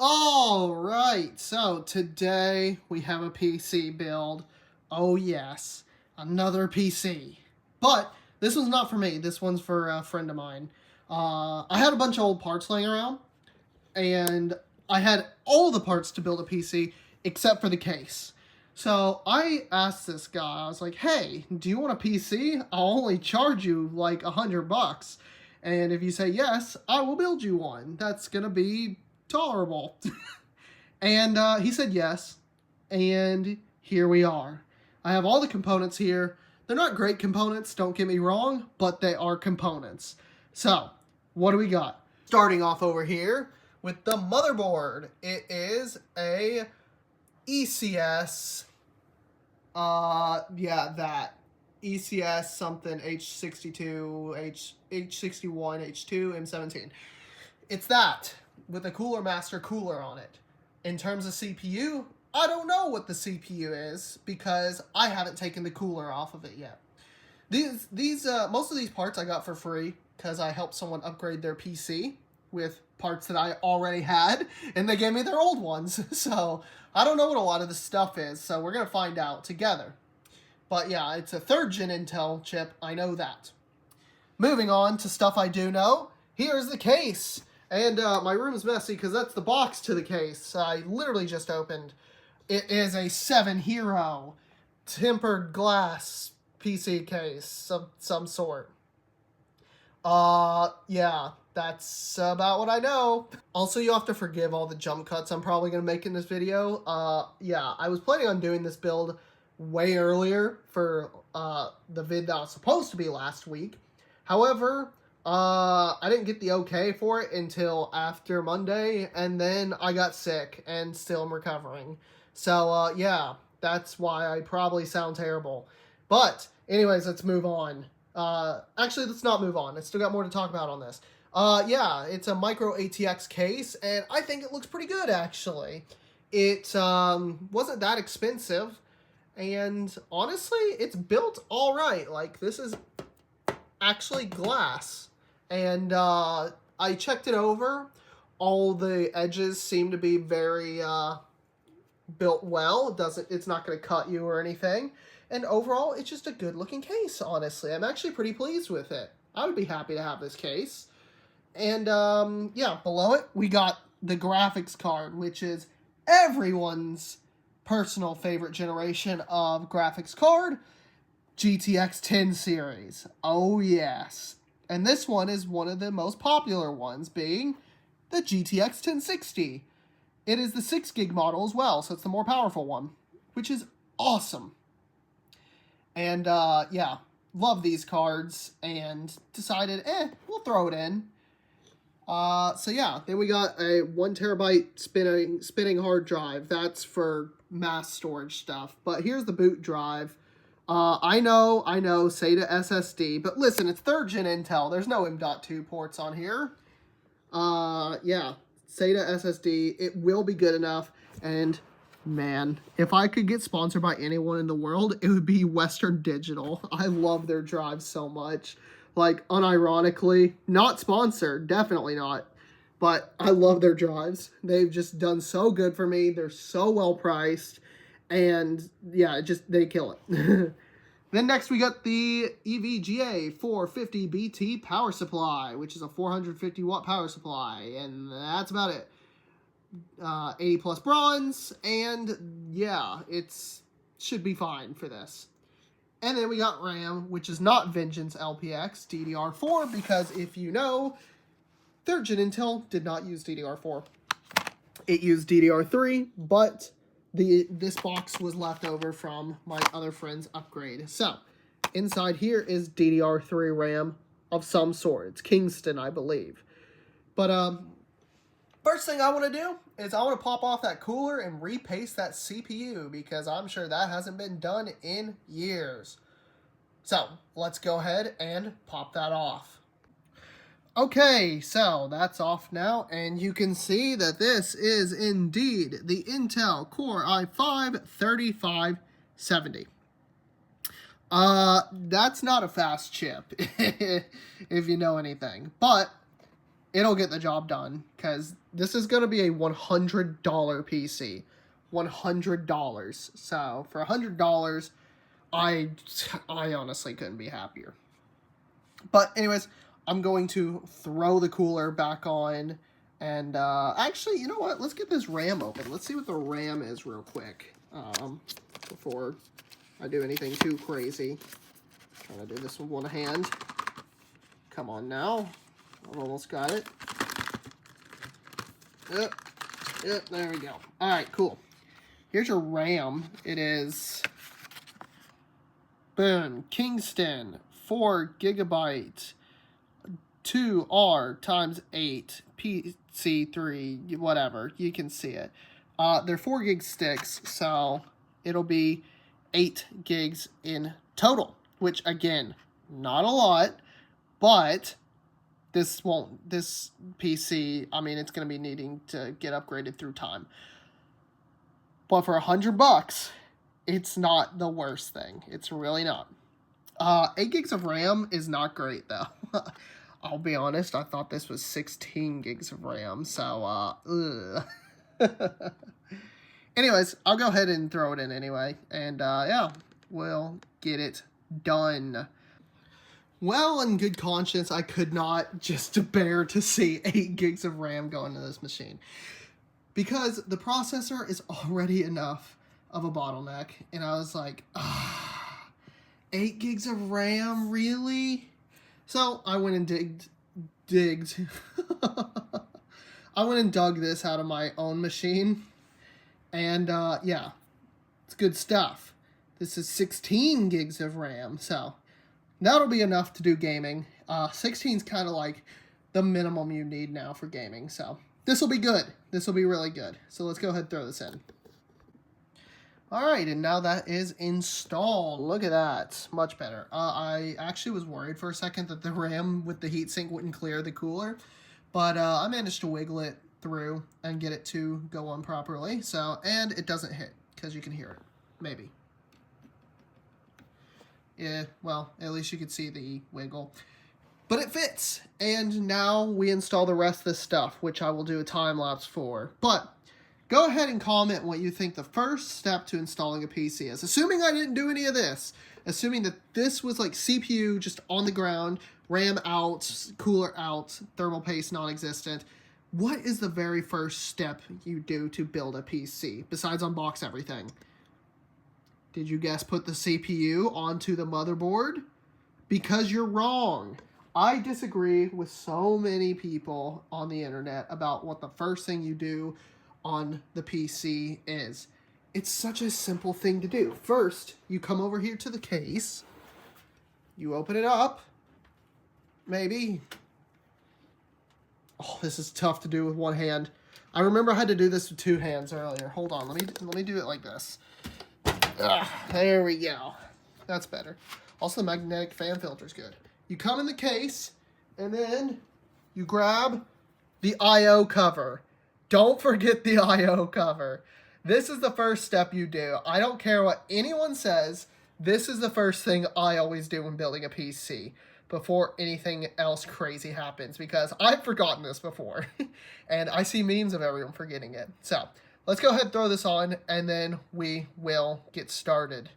All right, so today we have a PC build. Oh yes, another PC. But this one's not for me. This one's for a friend of mine. I had a bunch of old parts laying around, and I had all the parts to build a PC except for the case. So I asked this guy, I was like, hey, do you want a PC? I'll only charge you like $100. And if you say yes, I will build you one. That's going to be tolerable. And he said yes. And here we are. I have all the components here. They're not great components, don't get me wrong, but they are components. So, what do we got? Starting off over here with the motherboard. It is a ECS, ECS something H62, H61, H2, M17. It's that, with a Cooler Master cooler on it. In terms of CPU, I don't know what the CPU is, because I haven't taken the cooler off of it yet. Most of these parts I got for free, because I helped someone upgrade their PC with parts that I already had, and they gave me their old ones. So, I don't know what a lot of this stuff is, so we're going to find out together. But yeah, it's a 3rd gen Intel chip, I know that. Moving on to stuff I do know, here's the case. And my room is messy because that's the box to the case I literally just opened. It is a 7 Hero tempered glass PC case of some sort. Yeah, that's about what I know. Also, you have to forgive all the jump cuts I'm probably going to make in this video. Yeah, I was planning on doing this build way earlier for the vid that was supposed to be last week. However, I didn't get the okay for it until after Monday, and then I got sick and still am recovering. So, yeah, that's why I probably sound terrible. But, anyways, let's move on. Actually, let's not move on. I still got more to talk about on this. Yeah, it's a micro ATX case, and I think it looks pretty good, actually. It wasn't that expensive, and honestly, it's built all right. Like, this is actually glass. And I checked it over. All the edges seem to be very built well. It's not going to cut you or anything. And overall, it's just a good looking case, honestly. I'm actually pretty pleased with it. I would be happy to have this case. And yeah, below it, we got the graphics card, which is everyone's personal favorite generation of graphics card, GTX 10 series. Oh yes. And this one is one of the most popular ones, being the GTX 1060. It is the 6 gig model as well, so it's the more powerful one, which is awesome. And yeah, love these cards, and decided, we'll throw it in. So yeah, then we got a 1 terabyte spinning hard drive. That's for mass storage stuff. But here's the boot drive. I know, SATA SSD, but listen, it's 3rd gen Intel. There's no M.2 ports on here. Yeah, SATA SSD, it will be good enough, and man, if I could get sponsored by anyone in the world, it would be Western Digital. I love their drives so much. Like, unironically, not sponsored, definitely not, but I love their drives. They've just done so good for me. They're so well priced. And yeah, they kill it. Then next we got the EVGA 450 BT power supply, which is a 450 watt power supply. And that's about it. 80 plus bronze. And yeah, should be fine for this. And then we got RAM, which is not Vengeance LPX DDR4, because if you know, 3rd gen Intel did not use DDR4. It used DDR3, but this box was left over from my other friend's upgrade. So, inside here is DDR3 RAM of some sort. It's Kingston, I believe. But, first thing I want to do is I want to pop off that cooler and repaste that CPU, because I'm sure that hasn't been done in years. So, let's go ahead and pop that off. Okay, so that's off now, and you can see that this is indeed the Intel Core i5-3570. That's not a fast chip, if you know anything, but it'll get the job done, because This is going to be a $100 PC. $100. So for $100, I honestly couldn't be happier. But anyways, I'm going to throw the cooler back on. And actually, you know what? Let's get this RAM open. Let's see what the RAM is real quick before I do anything too crazy. I'm trying to do this with one hand. Come on now. I've almost got it. Yep, there we go. All right, cool. Here's your RAM. It is, boom, Kingston, 4 GB, 2R times 8, PC3, whatever. You can see it. They're 4 gig sticks, so it'll be 8 gigs in total, which, again, not a lot, but this PC, I mean, it's going to be needing to get upgraded through time. But for $100, it's not the worst thing. It's really not. 8 gigs of RAM is not great, though. I'll be honest, I thought this was 16 gigs of RAM, so, Anyways, I'll go ahead and throw it in anyway, and, yeah, we'll get it done. Well, in good conscience, I could not just bear to see 8 gigs of RAM go into this machine. Because the processor is already enough of a bottleneck. And I was like, 8 gigs of RAM, really? So I went and digged. I went and dug this out of my own machine. And, yeah, it's good stuff. This is 16 gigs of RAM, so that'll be enough to do gaming. 16 is kind of like the minimum you need now for gaming. So this will be good. This will be really good. So let's go ahead and throw this in. All right, and now that is installed. Look at that. Much better. I actually was worried for a second that the RAM with the heatsink wouldn't clear the cooler. But I managed to wiggle it through and get it to go on properly. So, and it doesn't hit because you can hear it. Maybe. Yeah, well, at least you could see the wiggle. But it fits, and now we install the rest of this stuff, which I will do a time-lapse for. But go ahead and comment what you think the first step to installing a PC is. Assuming I didn't do any of this, assuming that this was like CPU just on the ground, RAM out, cooler out, thermal paste non-existent, what is the very first step you do to build a PC, besides unbox everything? Did you guess put the CPU onto the motherboard? Because you're wrong. I disagree with so many people on the internet about what the first thing you do on the PC is. It's such a simple thing to do. First, you come over here to the case. You open it up. Maybe. Oh, this is tough to do with one hand. I remember I had to do this with 2 hands earlier. Hold on, let me do it like this. There we go. That's better. Also, the magnetic fan filter is good. You come in the case, and then you grab the I/O cover. Don't forget the I/O cover. This is the first step you do. I don't care what anyone says. This is the first thing I always do when building a PC before anything else crazy happens, because I've forgotten this before. And I see memes of everyone forgetting it. So let's go ahead and throw this on, and then we will get started.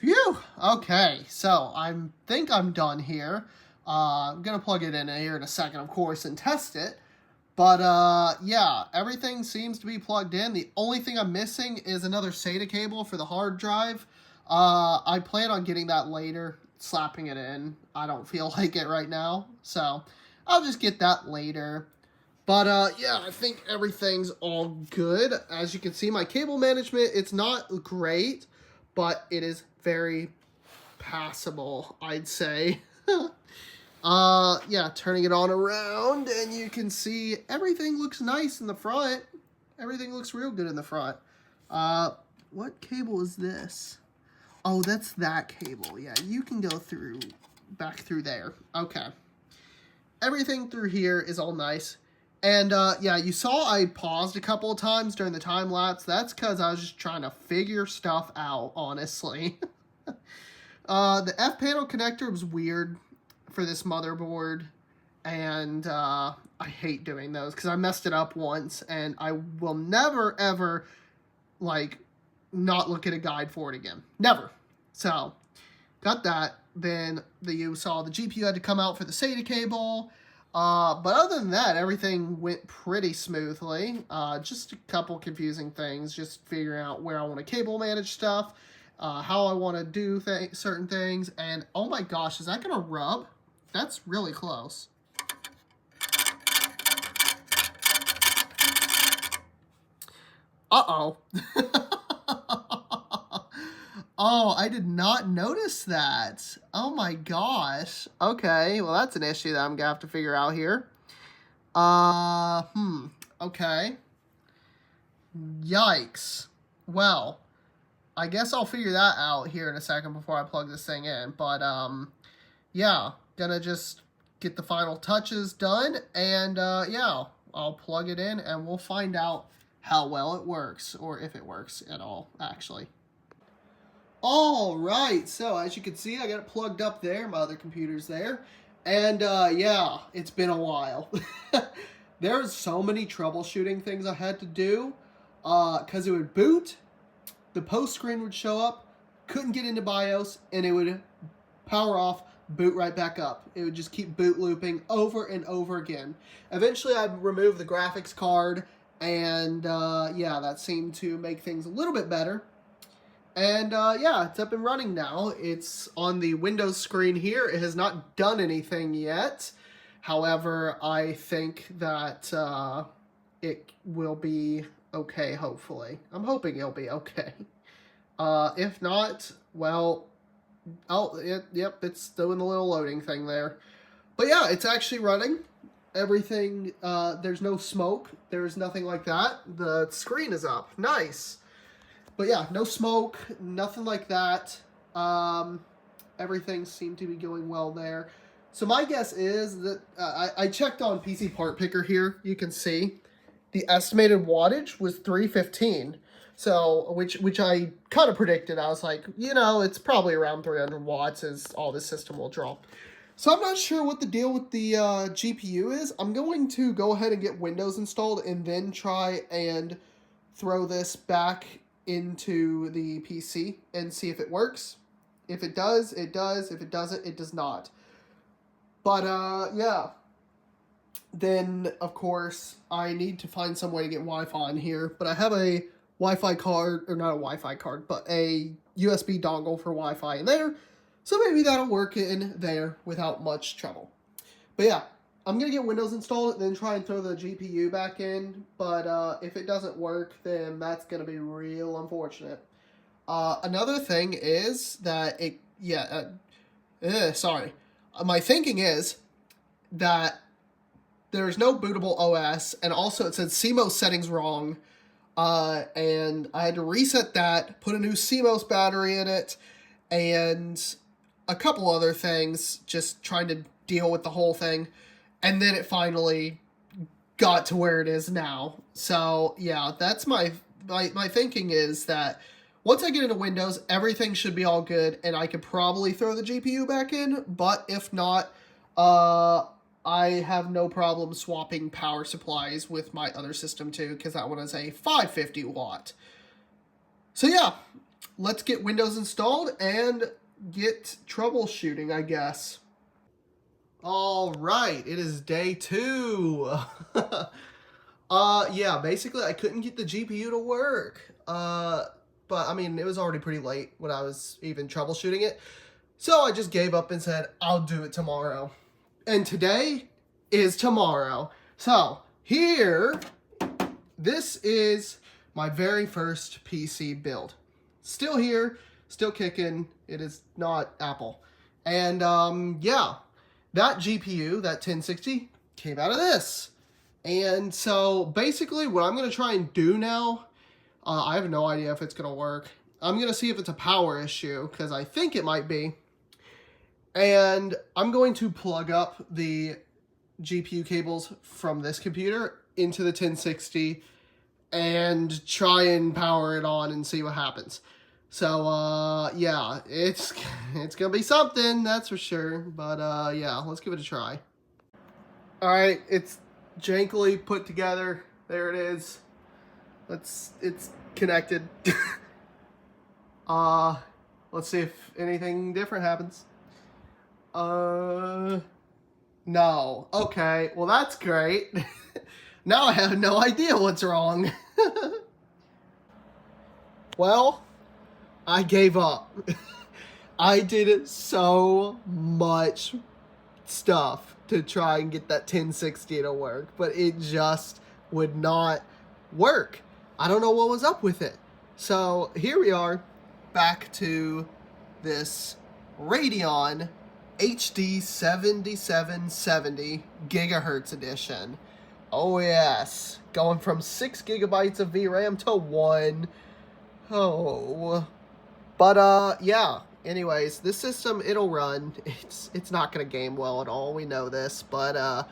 Phew! Okay, so I think I'm done here. I'm going to plug it in here in a second, of course, and test it. But, yeah, everything seems to be plugged in. The only thing I'm missing is another SATA cable for the hard drive. I plan on getting that later, slapping it in. I don't feel like it right now, so I'll just get that later. But yeah, I think everything's all good. As you can see, my cable management, it's not great, but it is very passable, I'd say. Yeah, turning it on around, and you can see everything looks nice in the front. Everything looks real good in the front. What cable is this? Oh, that's that cable. Yeah, you can go back through there. Okay. Everything through here is all nice. And, yeah, you saw I paused a couple of times during the time lapse. That's because I was just trying to figure stuff out, honestly. The F-panel connector was weird for this motherboard. And, I hate doing those because I messed it up once. And I will never, ever, like, not look at a guide for it again. Never. So, got that. Then you saw the GPU had to come out for the SATA cable. But other than that, everything went pretty smoothly. Just a couple confusing things, just figuring out where I want to cable manage stuff, how I want to do certain things, and oh my gosh, is that going to rub? That's really close. Uh-oh. Oh, I did not notice that. Oh my gosh. Okay, well that's an issue that I'm gonna have to figure out here. Okay. Yikes. Well, I guess I'll figure that out here in a second before I plug this thing in. But, yeah, gonna just get the final touches done. And, yeah, I'll plug it in and we'll find out how well it works. Or if it works at all, actually. Alright, so as you can see, I got it plugged up there. My other computer's there. And, yeah, it's been a while. There's so many troubleshooting things I had to do. Because it would boot, the post screen would show up, couldn't get into BIOS, and it would power off, boot right back up. It would just keep boot looping over and over again. Eventually, I'd remove the graphics card, and, yeah, that seemed to make things a little bit better. And, yeah, it's up and running now. It's on the Windows screen here. It has not done anything yet. However, I think that it will be okay, hopefully. I'm hoping it'll be okay. If not, well, yep, it's doing the little loading thing there. But yeah, it's actually running. Everything, there's no smoke. There's nothing like that. The screen is up. Nice. But yeah, no smoke, nothing like that. Everything seemed to be going well there. So my guess is that I checked on PC Part Picker here. You can see the estimated wattage was 315. So which I kind of predicted. I was like, you know, it's probably around 300 watts is all the system will draw. So I'm not sure what the deal with the GPU is. I'm going to go ahead and get Windows installed and then try and throw this back into the PC and see if it works. If it does, it does. If it doesn't, it does not. But, yeah. Then, of course, I need to find some way to get Wi-Fi in here. But I have a Wi-Fi card, or not a Wi-Fi card, but a USB dongle for Wi-Fi in there. So maybe that'll work in there without much trouble. But yeah, I'm going to get Windows installed and then try and throw the GPU back in. But if it doesn't work, then that's going to be real unfortunate. Another thing is that sorry. My thinking is that there's no bootable OS, and also it said CMOS settings wrong, and I had to reset that, put a new CMOS battery in it, and a couple other things, just trying to deal with the whole thing, and then it finally got to where it is now. So, yeah, that's my thinking is that once I get into Windows, everything should be all good, and I could probably throw the GPU back in, but if not, I have no problem swapping power supplies with my other system too, because that one is a 550 watt. So yeah, let's get Windows installed and get troubleshooting, I guess. All right, it is day 2. Yeah, basically I couldn't get the GPU to work. But, I mean, it was already pretty late when I was even troubleshooting it. So I just gave up and said, I'll do it tomorrow. And today is tomorrow. So, here, this is my very first PC build. Still here, still kicking. It is not Apple. And yeah, that GPU, that 1060, came out of this. And so basically what I'm going to try and do now, I have no idea if it's going to work. I'm going to see if it's a power issue, because I think it might be. And I'm going to plug up the GPU cables from this computer into the 1060 and try and power it on and see what happens. So, yeah, it's going to be something, that's for sure. But, yeah, let's give it a try. Alright, it's jankily put together. There it is. It's connected. Let's see if anything different happens. No. Okay, well that's great. Now I have no idea what's wrong. Well, I gave up. I did so much stuff to try and get that 1060 to work, but it just would not work. I don't know what was up with it. So here we are, back to this Radeon HD 7770 gigahertz edition. Oh yes, going from 6 gigabytes of VRAM to 1. Oh, but yeah. Anyways, this system, it'll run. It's not gonna game well at all. We know this, but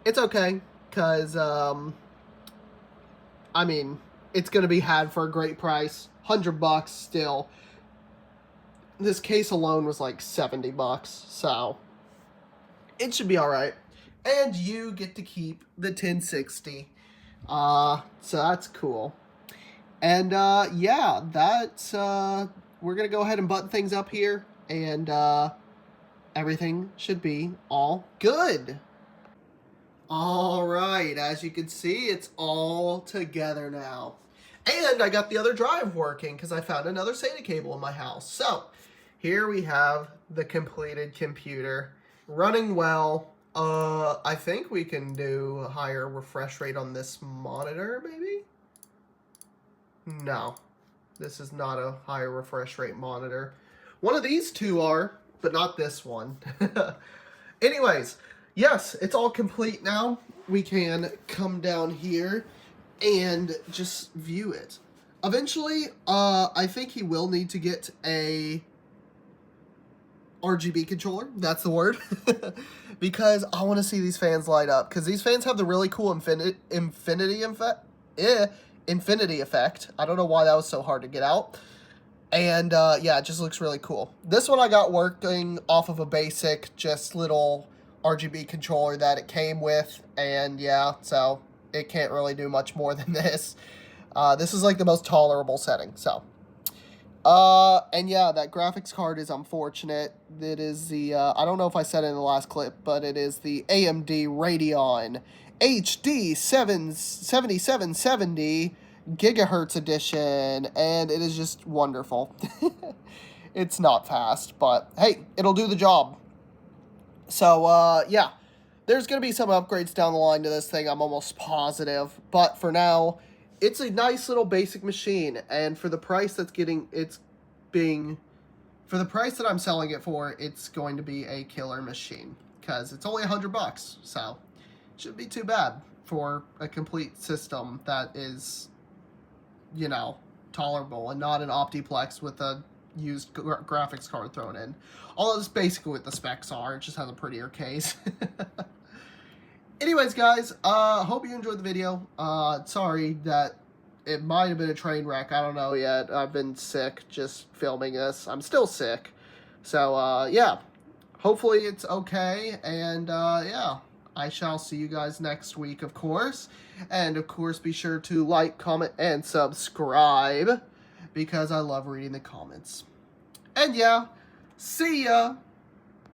it's okay, cause I mean, it's gonna be had for a great price, $100 still. This case alone was like $70, so it should be all right. And you get to keep the 1060, so that's cool. And yeah, that's we're gonna go ahead and button things up here, and everything should be all good. All right, as you can see, it's all together now. And I got the other drive working because I found another SATA cable in my house. So here we have the completed computer running well. I think we can do a higher refresh rate on this monitor, maybe? No, this is not a higher refresh rate monitor. One of these two are, but not this one. Anyways, yes, it's all complete now. We can come down here and just view it. Eventually, I think he will need to get a RGB controller, that's the word, because I want to see these fans light up, because these fans have the really cool infinity effect. I don't know why that was so hard to get out. And yeah, it just looks really cool. This one I got working off of a basic, just little RGB controller that it came with, and yeah, so it can't really do much more than this. This is like the most tolerable setting, so. And yeah, that graphics card is unfortunate. It is the, I don't know if I said it in the last clip, but it is the AMD Radeon HD 7770 gigahertz edition, and it is just wonderful. It's not fast, but hey, it'll do the job. So, yeah, there's going to be some upgrades down the line to this thing, I'm almost positive, but for now, it's a nice little basic machine, and for the price for the price that I'm selling it for, it's going to be a killer machine, because it's only $100, so it shouldn't be too bad for a complete system that is, you know, tolerable, and not an Optiplex with a used graphics card thrown in. Although that's basically what the specs are, it just has a prettier case. Anyways, guys, hope you enjoyed the video. Sorry that it might have been a train wreck. I don't know yet. I've been sick just filming this. I'm still sick. So, yeah. Hopefully it's okay. And, yeah. I shall see you guys next week, of course. And, of course, be sure to like, comment, and subscribe, because I love reading the comments. And, yeah. See ya!